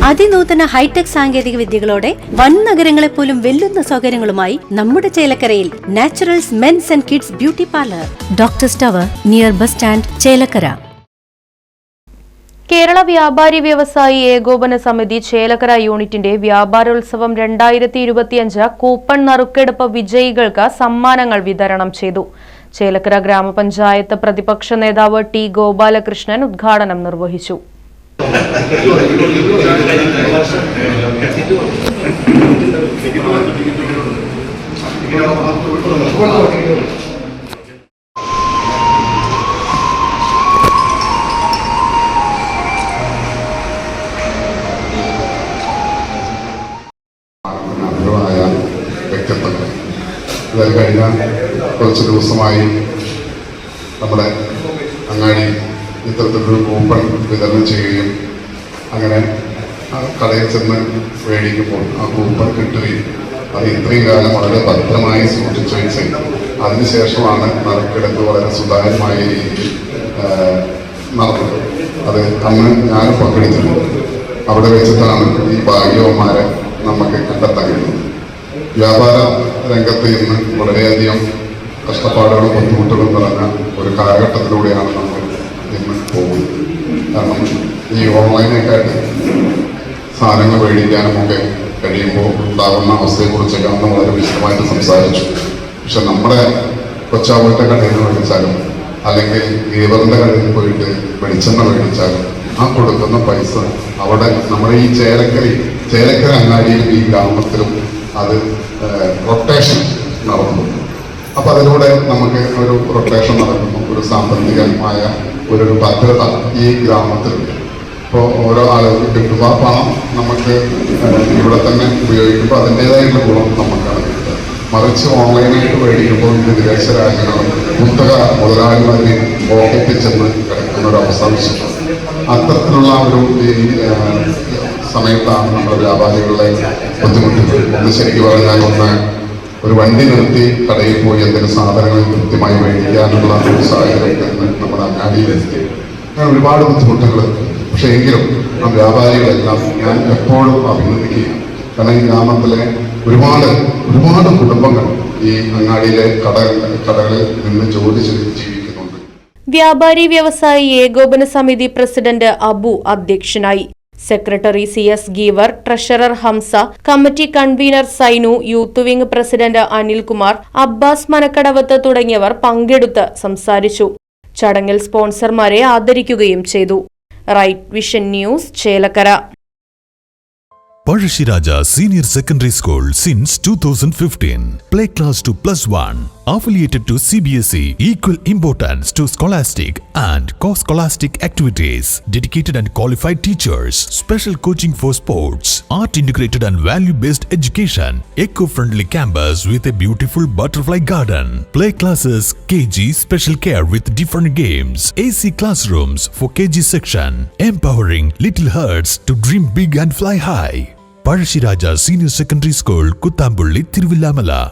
അതിനൂതന hi tech സാങ്കേതിക വിദ്യകളോടെ വൻ നഗരങ്ങളെ പോലും വെല്ലുന്ന സൗകര്യങ്ങളുമായി നമ്മുടെ ചേലക്കരയിൽ Naturals men's and kids beauty parlour, doctors tower near bus stand, Chelakkara. Kerala വ്യാപാരി വ്യവസായി ഏകോപന സമിതി ചേലക്കര യൂണിറ്റിന്റെ വ്യാപാരോത്സവം 2025 കൂപ്പൺ നറുക്കെടുപ്പ് വിജയികൾക്ക് സമ്മാനങ്ങൾ വിതരണം ചെയ്തു. ചേലക്കര ഗ്രാമപഞ്ചായത്ത് പ്രതിപക്ഷ നേതാവ് ടി ഗോപാലകൃഷ്ണൻ ഉദ്ഘാടനം നിർവഹിച്ചു. കഴിഞ്ഞ കുറച്ച് ദിവസമായി നമ്മുടെ അങ്ങാടി ഇത്തരത്തിലൊരു കൂപ്പൺ വിതരണം ചെയ്യുകയും അങ്ങനെ കടയിൽ ചെന്ന് മേടിക്കുമ്പോൾ ആ കൂപ്പൺ കിട്ടുകയും അത് ഇത്രയും കാലം വളരെ ഭദ്രമായി സൂക്ഷിച്ചു വെച്ച് അതിനുശേഷമാണ് നറുക്കെടുപ്പ് വളരെ സുതാര്യമായ രീതിയിൽ നടന്നത്. അത് അന്ന് ഞാൻ പങ്കെടുത്തിട്ടുണ്ട്. അവിടെ വെച്ചിട്ടാണ് ഈ ഭാഗ്യവന്മാരെ നമുക്ക് കണ്ടെത്താൻ കഴിയുന്നത്. വ്യാപാര രംഗത്ത് ഇന്ന് വളരെയധികം കഷ്ടപ്പാടുകളും ബുദ്ധിമുട്ടുകളും നിറഞ്ഞ ഒരു കാലഘട്ടത്തിലൂടെയാണ് നമ്മൾ ഇന്ന് പോകുന്നത്. കാരണം ഈ ഓൺലൈനൊക്കെയായിട്ട് സാധനങ്ങൾ മേടിക്കാനും ഒക്കെ കഴിയുമ്പോൾ ഉണ്ടാകുന്ന അവസ്ഥയെക്കുറിച്ചൊക്കെ അന്ന് വളരെ വിശദമായിട്ട് സംസാരിച്ചു. പക്ഷെ നമ്മുടെ കൊച്ചാവൂരിൻ്റെ കടയിൽ നിന്ന് മേടിച്ചാലും അല്ലെങ്കിൽ ഗീവറിൻ്റെ കടയിൽ പോയിട്ട് വെളിച്ചെണ്ണ മേടിച്ചാലും ആ കൊടുക്കുന്ന പൈസ അവിടെ നമ്മുടെ ഈ ചേലക്കര അങ്ങാടിയിലും ഈ ഗ്രാമത്തിലും അത് റൊട്ടേഷൻ നടത്തുന്നു. അപ്പം അതിലൂടെ നമുക്ക് ഒരു റൊട്ടേഷൻ നടക്കുന്നു. ഒരു സാമ്പത്തികമായ ഒരു ഭദ്രത ഈ ഗ്രാമത്തിലുണ്ട്. ഇപ്പോൾ ഓരോ ആളുകൾക്ക് കിട്ടുമ്പോൾ ആ പണം നമുക്ക് ഇവിടെ തന്നെ ഉപയോഗിക്കുമ്പോൾ അതിൻ്റേതായിട്ടുള്ള ഗുണം നമുക്കാണ് കിട്ടുന്നത്. മറിച്ച് ഓൺലൈനായിട്ട് മേടിക്കുമ്പോൾ ഇത് വിദേശ രാജ്യങ്ങളും കുത്തക മുതലാളിമാരെ പോക്കറ്റിൽ ചെന്ന് കിടക്കുന്ന ഒരു അവസ്ഥ വിശ്വസിക്കുന്നത്. അത്തരത്തിലുള്ള ഒരു സമയത്താണ് നമ്മുടെ വ്യാപാരികളെ ബുദ്ധിമുട്ടുകൾ. ഒന്ന് ശരിക്കും പറഞ്ഞാൽ ഒരു വണ്ടി നിർത്തി കടയിൽ പോയി എന്തെങ്കിലും സാധനങ്ങൾ കൃത്യമായി മേടിക്കാനുള്ള ഒരു സാഹചര്യം നമ്മുടെ അങ്ങാടിയിലെത്തി. അങ്ങനെ ഒരുപാട് ബുദ്ധിമുട്ടുകൾ. പക്ഷെ എങ്കിലും ആ വ്യാപാരികളെല്ലാം ഞാൻ എപ്പോഴും അഭിനന്ദിക്കുകയാണ്. കാരണം ഈ ഗ്രാമത്തിലെ ഒരുപാട് കുടുംബങ്ങൾ ഈ അങ്ങാടിയിലെ കടകളിൽ നിന്ന് ജോലി ചെയ്ത് ജീവിക്കുന്നുണ്ട്. വ്യാപാരി വ്യവസായി ഏകോപന സമിതി പ്രസിഡന്റ് അബു അധ്യക്ഷനായി. Secretary CS Geevar, treasurer Hamsa, committee convener Sainu, youth wing president Anilkumar, Abbas Manakkadavath തുടങ്ങിയവർ പങ്കെടുത്ത് സംസാരിച്ചു. ചടങ്ങിൽ സ്പോൺസർമാരെ ആദരിക്കുകയും ചെയ്തു. Right Vision News, Chelakkara. Parashiraja Senior Secondary School since 2015. Play class to +1. Affiliated to CBSE. Equal importance to scholastic and co-scholastic activities. Dedicated and qualified teachers. Special coaching for sports. Art integrated and value-based education. Eco-friendly campus with a beautiful butterfly garden. Play classes KG special care with different games. AC classrooms for KG section. Empowering little hearts to dream big and fly high. Parashiraja Senior Secondary School, Kuttambulli, Thiruvillamala.